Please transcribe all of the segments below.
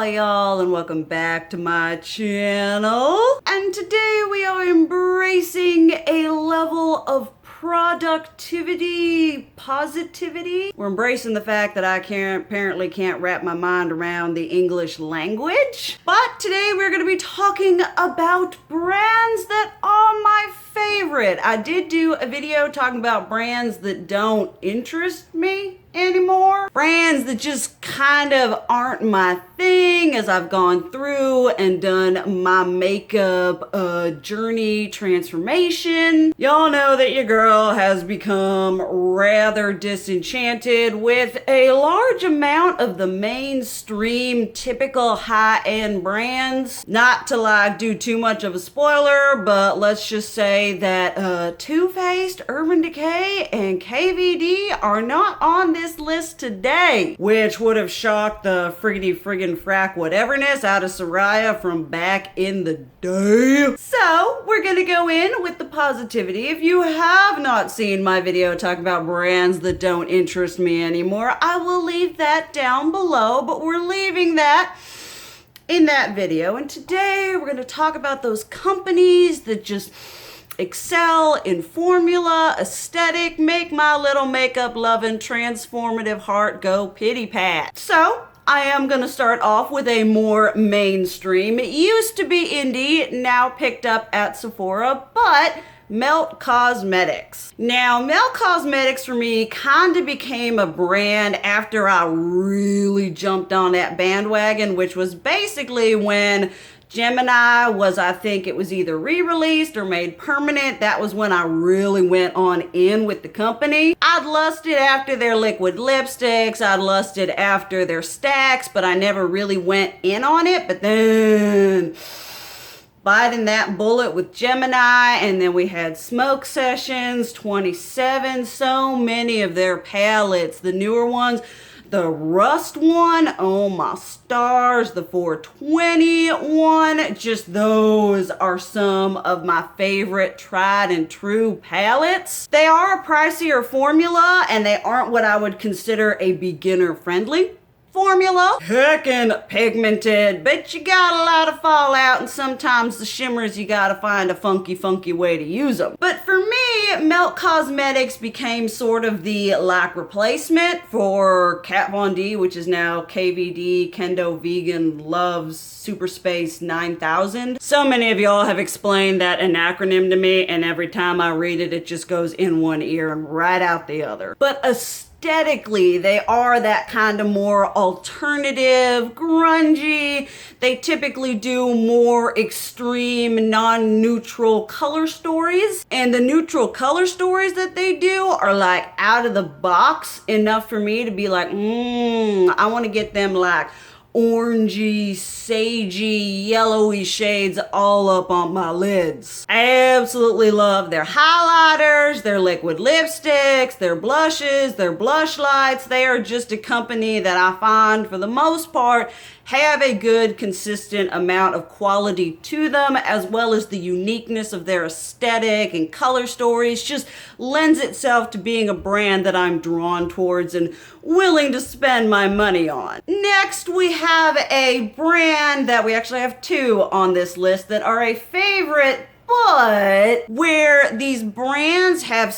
Hi y'all, and welcome back to my channel. And today we are embracing a level of productivity, positivity. We're embracing the fact that I apparently can't wrap my mind around the English language. But today we're gonna be talking about brands that are my favorite. I did do a video talking about brands that don't interest me anymore. Brands that just kind of aren't my thing as I've gone through and done my makeup journey transformation. Y'all know that your girl has become rather disenchanted with a large amount of the mainstream typical high-end brands. Not to like do too much of a spoiler, but let's just say that Too Faced, Urban Decay, and KVD are not on this list today, which would have shocked the friggin' frack whateverness out of Soraya from back in the day. So we're gonna go in with the positivity. If you have not seen my video talking about brands that don't interest me anymore, I will leave that down below, but we're leaving that in that video. And today we're gonna talk about those companies that just excel in formula, aesthetic, make my little makeup loving transformative heart go pity pat. So I am gonna start off with a more mainstream. It used to be indie, now picked up at Sephora, but Melt Cosmetics. Now, Melt Cosmetics for me kind of became a brand after I really jumped on that bandwagon, which was basically when Gemini was, I think it was either re-released or made permanent. That was when I really went on in with the company. I'd lusted after their liquid lipsticks. I'd lusted after their stacks, but I never really went in on it. But then biting that bullet with Gemini, and then we had Smoke Sessions, 27, so many of their palettes, the newer ones. The Rust one, oh my stars, the 420 one, just those are some of my favorite tried and true palettes. They are a pricier formula and they aren't what I would consider a beginner friendly formula. Heckin' pigmented, but you got a lot of fallout, and sometimes the shimmers you gotta find a funky way to use them. But for me, Melt Cosmetics became sort of the like replacement for Kat Von D, which is now KVD, Kendo Vegan Loves Super Space 9000. So many of y'all have explained that an acronym to me, and every time I read it, it just goes in one ear and right out the other. But aesthetically, they are that kind of more alternative, grungy. They typically do more extreme, non-neutral color stories. And the neutral color stories that they do are like out of the box enough for me to be like, I want to get them like orangey, sagey, yellowy shades all up on my lids. I absolutely love their highlighters, their liquid lipsticks, their blushes, their blush lights. They are just a company that I find, for the most part, have a good, consistent amount of quality to them, as well as the uniqueness of their aesthetic and color stories just lends itself to being a brand that I'm drawn towards and willing to spend my money on. Next, we have a brand that we actually have two on this list that are a favorite, but where these brands have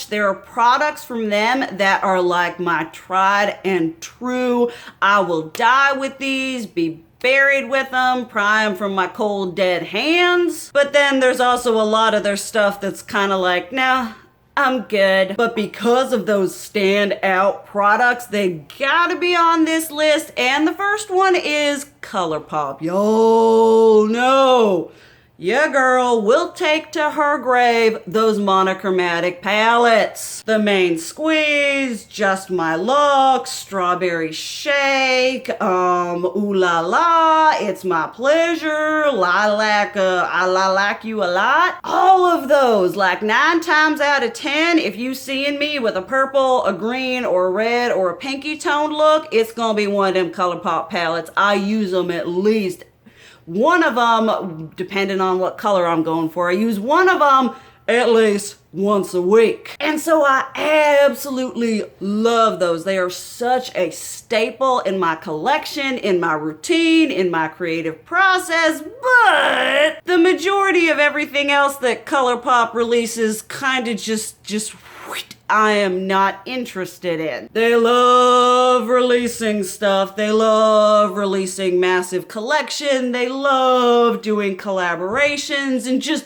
there are products from them that are like my tried and true. I will die with these, be buried with them, pry them from my cold dead hands. But then there's also a lot of their stuff that's kind of like, nah, I'm good. But because of those standout products, they gotta be on this list. And the first one is Colourpop. Y'all know your girl will take to her grave those monochromatic palettes. The Main Squeeze, Just My Look, Strawberry Shake, Ooh La La, It's My Pleasure, Lilac, I Lilac You a Lot. All of those, like 9 times out of 10, if you seeing me with a purple, a green, or a red, or a pinky tone look, it's gonna be one of them Colourpop palettes. I use them at least one of them, depending on what color I'm going for. I use one of them at least once a week. And so I absolutely love those. They are such a staple in my collection, in my routine, in my creative process, but the majority of everything else that Colourpop releases kind of just I am not interested in. They love releasing stuff. They love releasing massive collection. They love doing collaborations, and just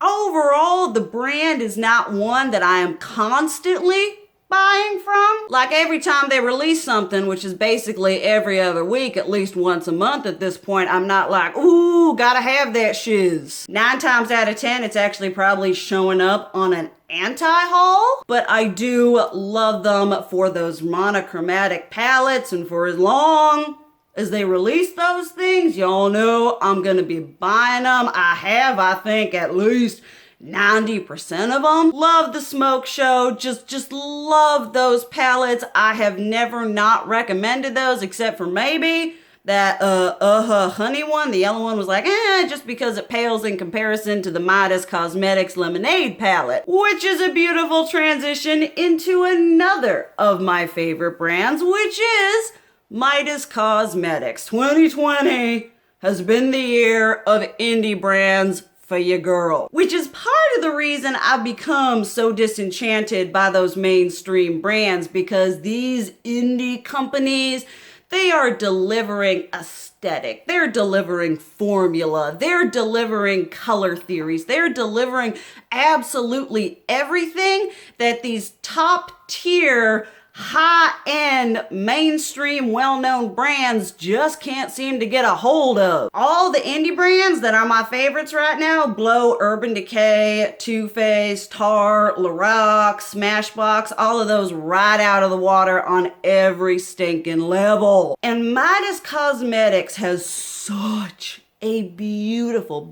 overall, the brand is not one that I am constantly buying from. Like every time they release something, which is basically every other week, at least once a month at this point, I'm not like, ooh, gotta have that shiz. 9 times out of 10, it's actually probably showing up on an anti-haul, but I do love them for those monochromatic palettes, and for as long as they release those things, y'all know I'm gonna be buying them. I think, at least 90% of them. Love the Smoke Show. Just love those palettes. I have never not recommended those, except for maybe that honey one. The yellow one was like, just because it pales in comparison to the Midas Cosmetics Lemonade palette, which is a beautiful transition into another of my favorite brands, which is Midas Cosmetics. 2020 has been the year of indie brands for your girl, which is part of the reason I've become so disenchanted by those mainstream brands, because these indie companies, they are delivering aesthetic, they're delivering formula, they're delivering color theories, they're delivering absolutely everything that these top tier, high-end, mainstream, well-known brands just can't seem to get a hold of. All the indie brands that are my favorites right now blow Urban Decay, Too Faced, Tarte, Lorac, Smashbox, all of those right out of the water on every stinking level. And Midas Cosmetics has such a beautiful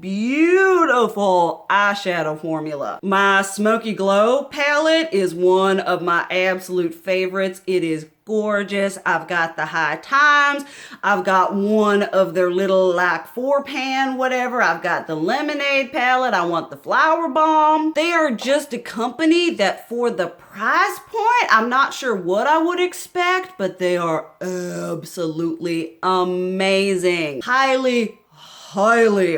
eyeshadow formula. My Smoky Glow palette is one of my absolute favorites. It is gorgeous. I've got the High Times. I've got one of their little like 4-pan whatever. I've got the Lemonade palette. I want the Flower Bomb. They are just a company that, for the price point, I'm not sure what I would expect, but they are absolutely amazing. Highly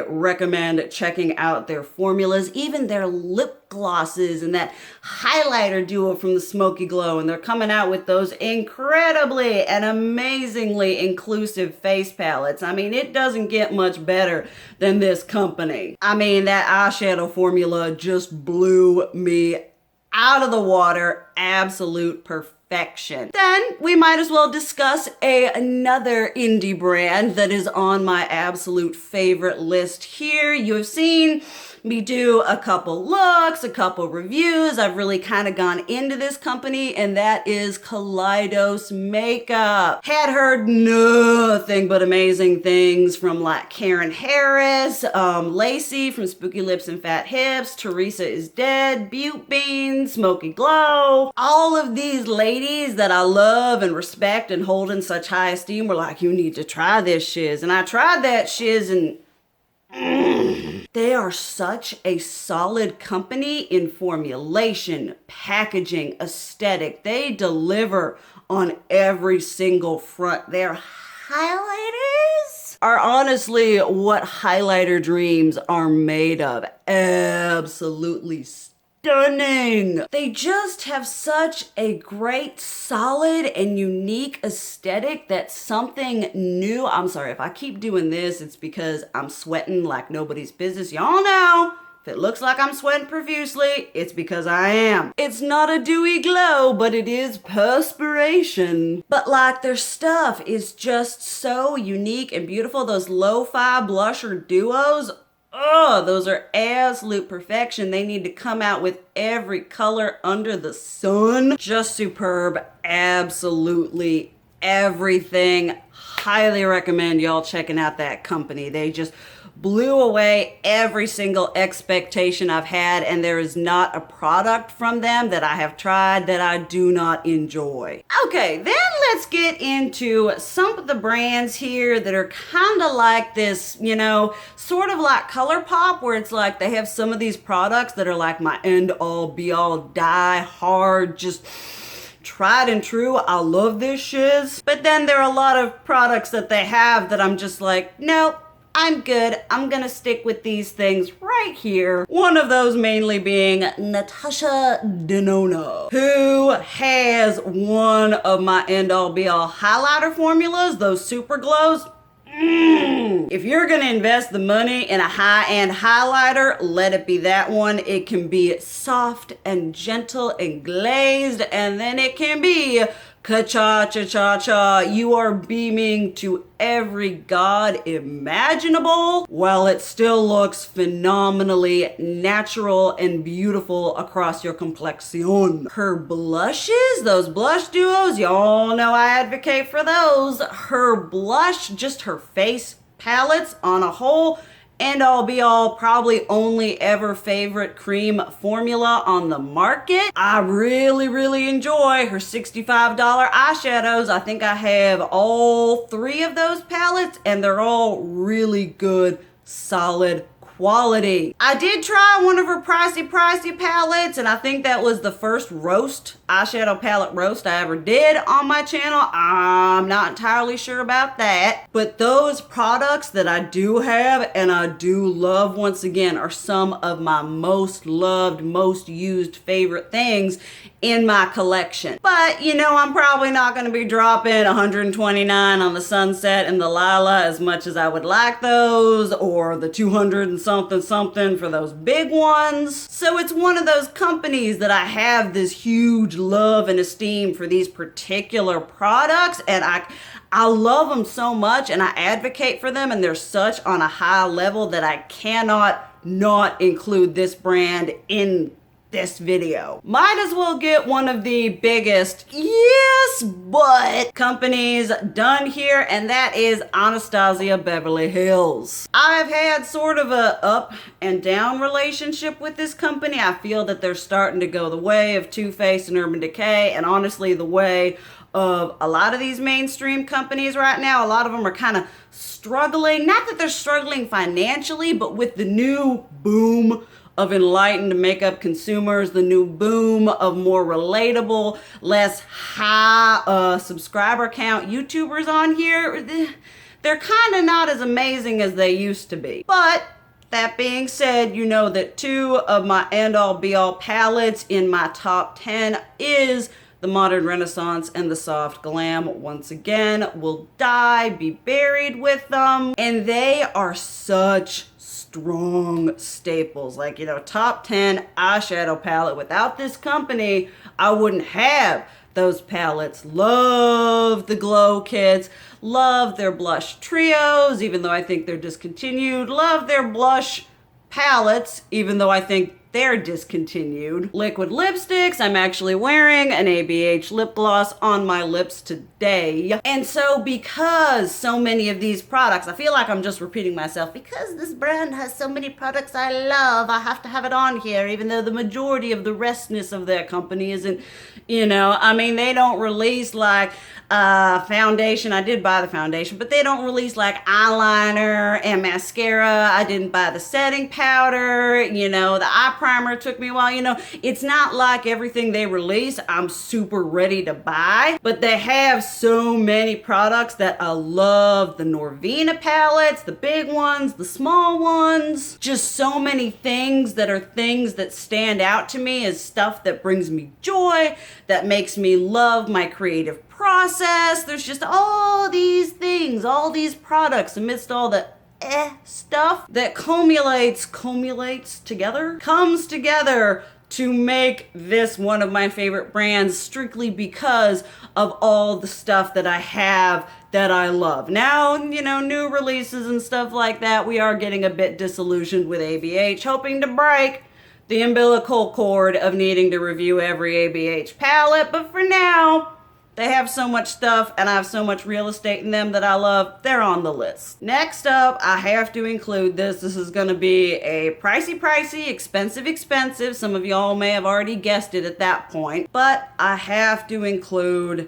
recommend checking out their formulas, even their lip glosses and that highlighter duo from the Smoky Glow. And they're coming out with those incredibly and amazingly inclusive face palettes. I mean, it doesn't get much better than this company. I mean, that eyeshadow formula just blew me out of the water. Absolute perfection. Then we might as well discuss another indie brand that is on my absolute favorite list here. You have seen me do a couple looks, a couple reviews. I've really kind of gone into this company, and that is Kaleidos Makeup. Had heard nothing but amazing things from like Karen Harris, Lacey from Spooky Lips and Fat Hips, Teresa is Dead, Butte Bean, Smoky Glow. All of these ladies that I love and respect and hold in such high esteem were like, you need to try this shiz. And I tried that shiz, and they are such a solid company in formulation, packaging, aesthetic. They deliver on every single front. Their highlighters are honestly what highlighter dreams are made of. Absolutely stunning. They just have such a great, solid, and unique aesthetic that's something new. I'm sorry, if I keep doing this, it's because I'm sweating like nobody's business. Y'all know, if it looks like I'm sweating profusely, it's because I am. It's not a dewy glow, but it is perspiration. But like, their stuff is just so unique and beautiful. Those lo-fi blusher duos, oh, those are absolute perfection. They need to come out with every color under the sun. Just superb. Absolutely everything. Highly recommend y'all checking out that company. They just blew away every single expectation I've had, and there is not a product from them that I have tried that I do not enjoy. Okay, then let's get into some of the brands here that are kind of like this, you know, sort of like Colourpop, where it's like they have some of these products that are like my end all be all die hard, just tried and true, I love this shiz. But then there are a lot of products that they have that I'm just like, nope, I'm good. I'm gonna stick with these things right here. One of those mainly being Natasha Denona, who has one of my end all be all highlighter formulas, those super glows. If you're gonna invest the money in a high-end highlighter, let it be that one. It can be soft and gentle and glazed, and then it can be ka-cha-cha-cha-cha. You are beaming to every god imaginable, while it still looks phenomenally natural and beautiful across your complexion. Her blushes, those blush duos, y'all know I advocate for those. Her blush, just her face palettes on a whole, and all be all, probably only ever favorite cream formula on the market. I really enjoy her $65 eyeshadows. I think I have all 3 of those palettes, and they're all really good, solid quality. I did try one of her pricey palettes, and I think that was the first eyeshadow palette roast I ever did on my channel. I'm not entirely sure about that, but those products that I do have and I do love, once again, are some of my most loved, most used favorite things in my collection. But you know, I'm probably not going to be dropping $129 on the Sunset and the Lila as much as I would like those, or the 200 and something for those big ones. So it's one of those companies that I have this huge love and esteem for these particular products, and I love them so much, and I advocate for them, and they're such on a high level that I cannot not include this brand in this video. Might as well get one of the biggest, yes, but companies done here, and that is Anastasia Beverly Hills. I've had sort of a up and down relationship with this company. I feel that they're starting to go the way of Too Faced and Urban Decay, and honestly the way of a lot of these mainstream companies right now. A lot of them are kind of struggling. Not that they're struggling financially, but with the new boom of enlightened makeup consumers, the new boom of more relatable, less high subscriber count YouTubers on here, they're kind of not as amazing as they used to be. But that being said, you know that 2 of my end all be all palettes in my top 10 is the Modern Renaissance and the Soft Glam. Once again, will be buried with them, and they are such strong staples. Like, you know, top 10 eyeshadow palette. Without this company, I wouldn't have those palettes. Love the glow kits. Love their blush trios, even though I think they're discontinued. Love their blush palettes, even though I think they're discontinued. Liquid lipsticks. I'm actually wearing an ABH lip gloss on my lips today. And so because so many of these products, I feel like I'm just repeating myself, because this brand has so many products I love, I have to have it on here, even though the majority of the restness of their company isn't, you know, I mean, they don't release like foundation. I did buy the foundation, but they don't release like eyeliner and mascara. I didn't buy the setting powder, you know, the eye primer took me a while. You know, it's not like everything they release I'm super ready to buy, but they have so many products that I love. The Norvina palettes, the big ones, the small ones, just so many things that are things that stand out to me as stuff that brings me joy, that makes me love my creative process. There's just all these things, all these products amidst all the stuff that comes together to make this one of my favorite brands, strictly because of all the stuff that I have that I love. Now, you know, new releases and stuff like that, we are getting a bit disillusioned with ABH, hoping to break the umbilical cord of needing to review every ABH palette, but for now, They have so much stuff and I have so much real estate in them that I love. They're on the list. Next up, I have to include this. This is going to be a pricey, expensive. Some of y'all may have already guessed it at that point. But I have to include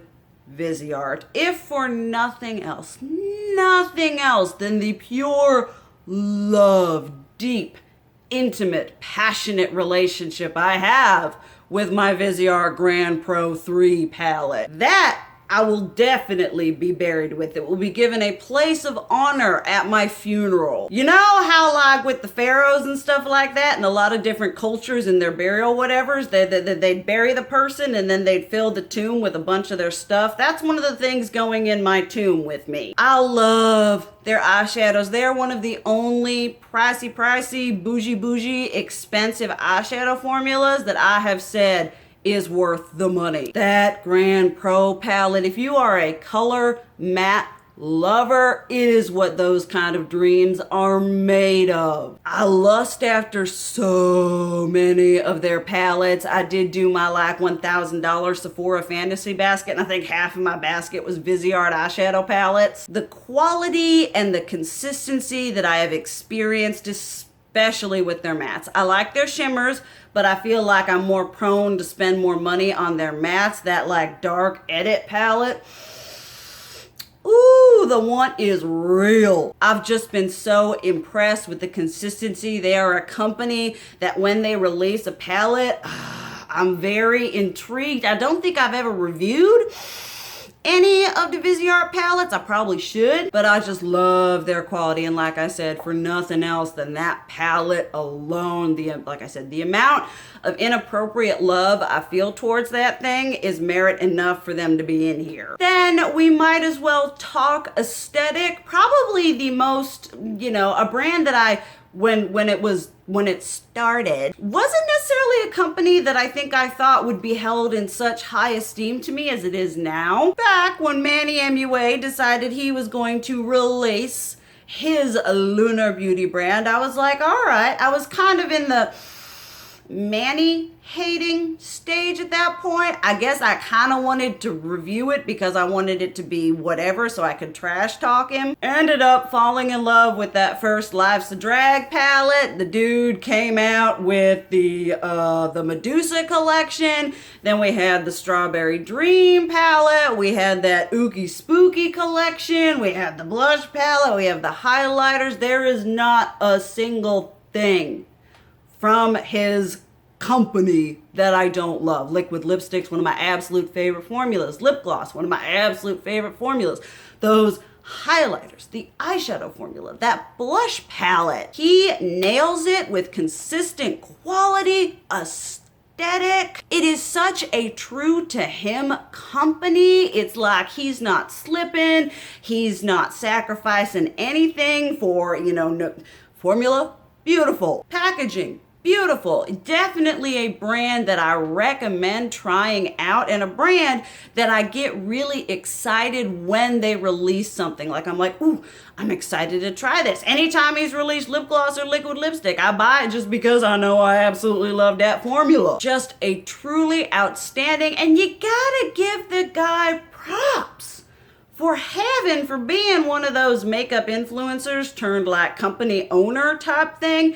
Viseart. If for nothing else than the pure love, deep, intimate, passionate relationship I have with my Viseart Grand Pro 3 palette. That I will definitely be buried with. It will be given a place of honor at my funeral. You know how like with the pharaohs and stuff like that, and a lot of different cultures in their burial whatevers, they'd bury the person and then they'd fill the tomb with a bunch of their stuff. That's one of the things going in my tomb with me. I love their eyeshadows. They're one of the only pricey, bougie, expensive eyeshadow formulas that I have said is worth the money. That Grand Pro palette, if you are a color matte lover, it is what those kind of dreams are made of. I lust after so many of their palettes. I did do my like $1,000 Sephora fantasy basket, and I think half of my basket was Viseart eyeshadow palettes. The quality and the consistency that I have experienced, especially with their mattes. I like their shimmers, but I feel like I'm more prone to spend more money on their mattes. That like dark edit palette, ooh, the want is real. I've just been so impressed with the consistency. They are a company that when they release a palette, I'm very intrigued. I don't think I've ever reviewed any of the Viseart palettes. I probably should, but I just love their quality. And like I said, for nothing else than that palette alone, like I said, the amount of inappropriate love I feel towards that thing is merit enough for them to be in here. Then we might as well talk aesthetic. Probably the most, a brand that I, when it started, wasn't necessarily a company that I thought would be held in such high esteem to me as it is now. Back when Manny MUA decided he was going to release his Lunar Beauty brand, I was like, all right. I was kind of in the Manny hating stage at that point. I guess I kind of wanted to review it because I wanted it to be whatever so I could trash talk him. Ended up falling in love with that first Life's a Drag palette. The dude came out with the Medusa collection. Then we had the Strawberry Dream palette. We had that Ookie Spooky collection. We had the blush palette. We have the highlighters. There is not a single thing from his company that I don't love. Liquid lipsticks, one of my absolute favorite formulas. Lip gloss, one of my absolute favorite formulas. Those highlighters, the eyeshadow formula, that blush palette. He nails it with consistent quality, aesthetic. It is such a true to him company. It's like he's not slipping. He's not sacrificing anything for, no, formula, beautiful. Packaging, beautiful. Definitely a brand that I recommend trying out, and a brand that I get really excited when they release something. Like I'm like, ooh, I'm excited to try this. Anytime he's released lip gloss or liquid lipstick, I buy it just because I know I absolutely love that formula. Just a truly outstanding, and you gotta give the guy props for being one of those makeup influencers turned like company owner type thing.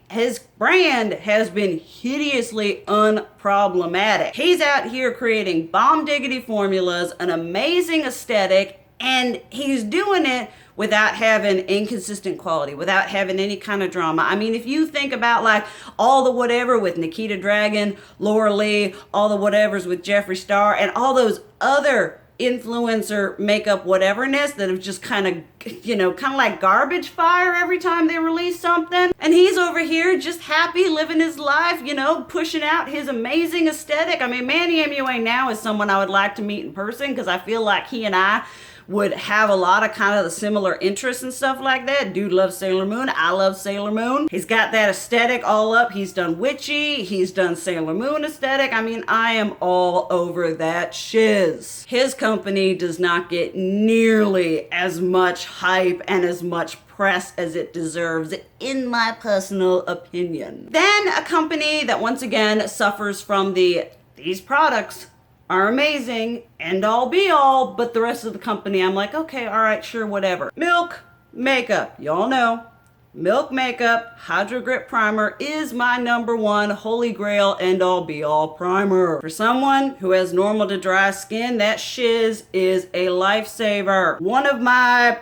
His brand has been hideously unproblematic. He's out here creating bomb diggity formulas, an amazing aesthetic, and he's doing it without having inconsistent quality, without having any kind of drama. I mean, if you think about like all the whatever with Nikita Dragon, Laura Lee, all the whatevers with Jeffree Star, and all those other influencer makeup whateverness that have just kind of like garbage fire every time they release something. And he's over here just happy living his life, pushing out his amazing aesthetic. I mean, Manny MUA now is someone I would like to meet in person because I feel like he and I would have a lot of kind of the similar interests and stuff like that. Dude loves Sailor Moon. I love Sailor Moon. He's got that aesthetic all up. He's done witchy. He's done Sailor Moon aesthetic. I mean, I am all over that shiz. His company does not get nearly as much hype and as much press as it deserves, in my personal opinion. Then a company that once again suffers from these products are amazing, end all be all, but the rest of the company, I'm like, okay, all right, sure, whatever. Milk Makeup, y'all know. Milk Makeup Hydro Grip Primer is my #1 holy grail end all be all primer. For someone who has normal to dry skin, that shiz is a lifesaver. One of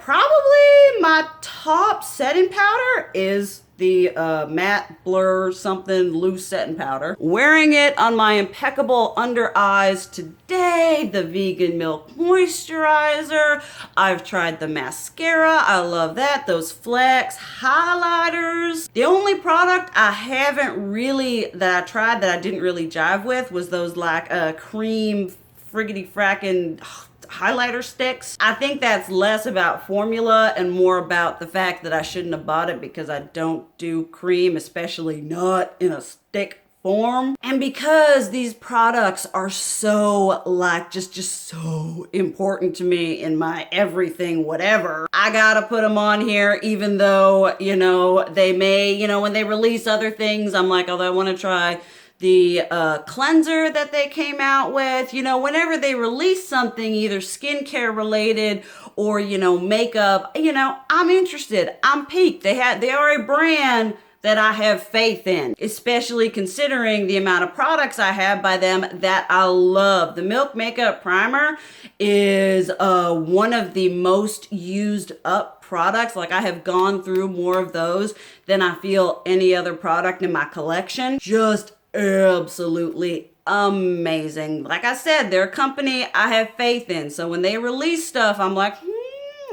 probably my top setting powder is the matte blur something loose setting powder. Wearing it on my impeccable under eyes today, the vegan milk moisturizer. I've tried the mascara, I love that. Those flex highlighters. The only product I haven't really, that I tried that I didn't really jive with was those like cream friggity frackin' highlighter sticks. I think that's less about formula and more about the fact that I shouldn't have bought it because I don't do cream, especially not in a stick form. And because these products are so like just so important to me in my everything whatever, I gotta put them on here, even though, you know, they may, you know, when they release other things, I'm like, although I want to try the cleanser that they came out with. You know, whenever they release something either skincare related or, you know, makeup, you know, I'm interested. I'm piqued. They are a brand that I have faith in, especially considering the amount of products I have by them that I love. The Milk Makeup Primer is one of the most used up products. Like, I have gone through more of those than I feel any other product in my collection. Just absolutely amazing. Like I said, they're a company I have faith in. So when they release stuff, I'm like,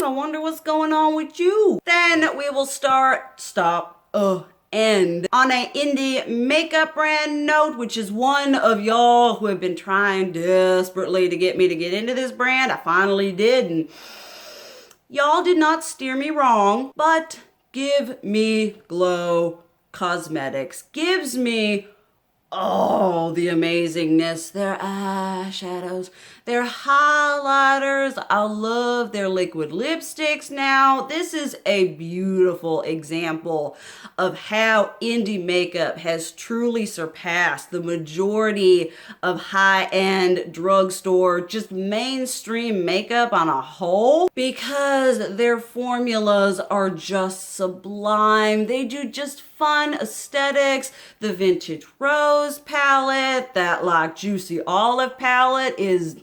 I wonder what's going on with you. Then we will end on a indie makeup brand note, which is one of y'all who have been trying desperately to get me to get into this brand. I finally did, and y'all did not steer me wrong, but Give Me Glow Cosmetics gives me the amazingness. Their eyeshadows, their highlighters. I love their liquid lipsticks now. This is a beautiful example of how indie makeup has truly surpassed the majority of high-end drugstore, just mainstream makeup on a whole, because their formulas are just sublime. They do just fun aesthetics. The Vintage Rose palette, that like Juicy Olive palette is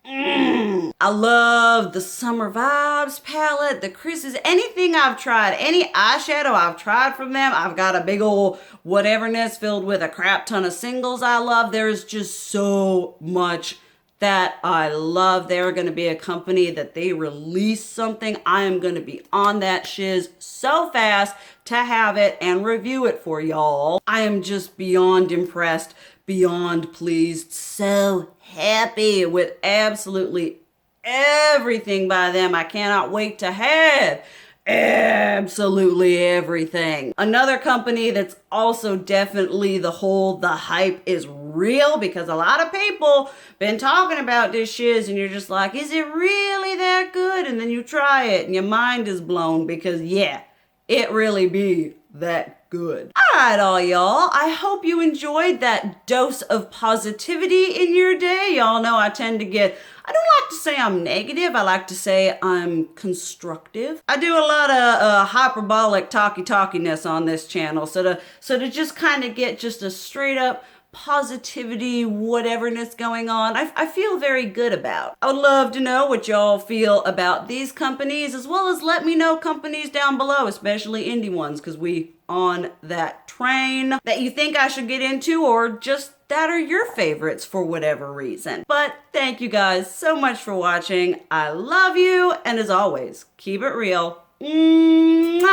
I love the Summer Vibes palette, the Chris's, anything I've tried, any eyeshadow I've tried from them, I've got a big old whateverness filled with a crap ton of singles I love. There's just so much that I love. They're going to be a company that they release something, I am going to be on that shiz so fast to have it and review it for y'all. I am just beyond impressed, beyond pleased, so happy with absolutely everything by them. I cannot wait to have absolutely everything. Another company that's also definitely the hype is real, because a lot of people been talking about this shiz and you're just like, is it really that good? And then you try it and your mind is blown, because yeah, it really be that good. All right, all y'all. I hope you enjoyed that dose of positivity in your day. Y'all know I tend to get, I don't like to say I'm negative. I like to say I'm constructive. I do a lot of hyperbolic talkiness on this channel. So to just kind of get just a straight up positivity, whateverness going on, I feel very good about. I would love to know what y'all feel about these companies, as well as let me know companies down below, especially indie ones, because we on that train that you think I should get into, or just that are your favorites for whatever reason. But thank you guys so much for watching. I love you, and as always, keep it real. Mwah!